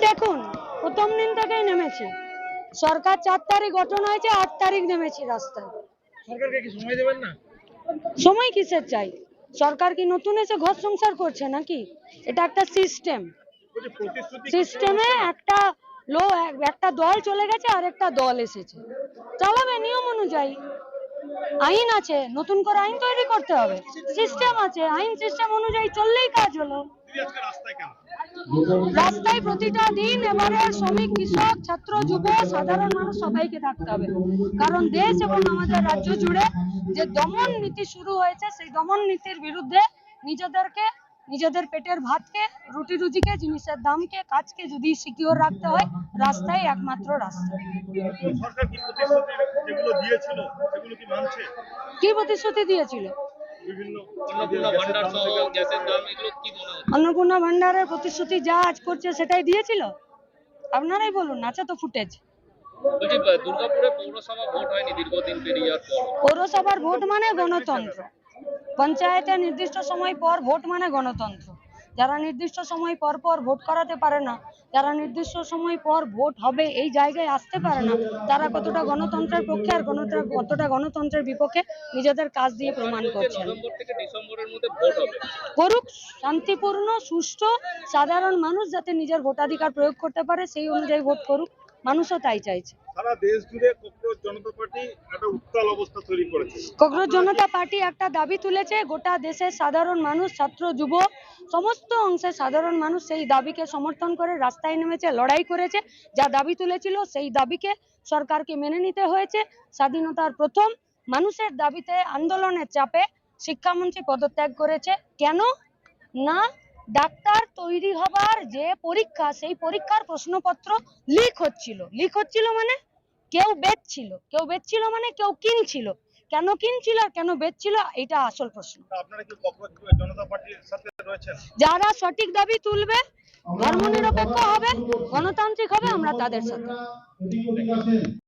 দেখুন প্রথম দিন থেকেই নেমেছি। সরকার 4 তারিখ গঠন হয়েছে, 8 তারিখ নেমেছি রাস্তায়। সরকারকে কি সময় দেবেন না? সময় কিসের চাই? সরকার কি নতুন এসে ঘর সংসার করছে নাকি? এটা একটা সিস্টেম। সিস্টেমে একটা দল চলে গেছে আর একটা দল এসেছে, চালাবে নিয়ম অনুযায়ী। আইন আছে, নতুন করে আইন তৈরি করতে হবে। সিস্টেম আছে, আইন সিস্টেম অনুযায়ী চললেই কাজ হলো। রাস্তায় প্রতিটা দিন এবারে শ্রমিক, কৃষক, ছাত্র, যুব, সাধারণ মানুষ সবাইকে থাকতে হবে। কারণ দেশ এবং আমাদের রাজ্য জুড়ে যে দমন নীতি শুরু হয়েছে, সেই দমন নীতির বিরুদ্ধে নিজেদের পেটের ভাতকে, রুটি রুজিকে, জিনিসের দামকে, কাজকে যদি সিকিউর রাখতে হয়, রাস্তাই একমাত্র রাস্তা। সরকার কি প্রতিশ্রুতি যেগুলো দিয়েছিল সেগুলো কি মানছে? কি প্রতিশ্রুতি দিয়েছিল? অন্নপূর্ণা ভান্ডারের প্রতিশ্রুতি যা আজ করছে সেটাই দিয়েছিল। আপনারাই বলুন, আছে তো ফুটেজ। দুর্গাপুরে পৌরসভা ভোট হয়নি দীর্ঘদিন পেরিয়ে যাওয়ার পর। পৌরসভার ভোট মানে গণতন্ত্র। পঞ্চায়েতে নির্দিষ্ট সময় পর ভোট মানে গণতন্ত্র। যারা নির্দিষ্ট সময় পর পর ভোট করাতে পারে না, যারা নির্দিষ্ট সময় পর ভোট হবে এই জায়গায় আসতে পারে না, তারা কতটা গণতন্ত্রের পক্ষে আর কতটা গণতন্ত্রের বিপক্ষে নিজেদের কাজ দিয়ে প্রমাণ করছে। নভেম্বর থেকে ডিসেম্বরের মধ্যে ভোট হবে। করুক, শান্তিপূর্ণ, সুষ্ঠু, সাধারণ মানুষ যাতে নিজের ভোটাধিকার প্রয়োগ করতে পারে সেই অনুযায়ী ভোট করুক। মানুষও তাই চাইছে। সারা দেশ জুড়ে ককরোচ জনতা পার্টি একটা উত্তাল অবস্থা তৈরি করেছে। ককরোচ জনতা পার্টি একটা দাবি তুলেছে, গোটা দেশের সাধারণ মানুষ, ছাত্র, যুব, সমস্ত অংশের সাধারণ মানুষ সেই দাবিকে সমর্থন করে রাস্তায় নেমেছে, লড়াই করেছে। যা দাবি তুলেছিল সেই দাবিকে সরকারকে মেনে নিতে হয়েছে। স্বাধীনতার প্রথম মানুষের দাবিতে, আন্দোলনের চাপে শিক্ষামন্ত্রী পদত্যাগ করেছে। কেন না? ডাক্তার তৈরি হবার যে পরীক্ষা, সেই পরীক্ষার প্রশ্নপত্র লিক হচ্ছিল মানে কেউ বেচছিল মানে কেউ কিনছিল। কেন কিনছিল আর কেন বেচছিল, এটা আসল প্রশ্ন। আপনারা কি ককরোচ জনতা পার্টির সাথে রয়েছেন? যারা সঠিক দাবি তুলবে, ধর্মনিরপেক্ষ হবে, গণতান্ত্রিক হবে, আমরা তাদের সাথে।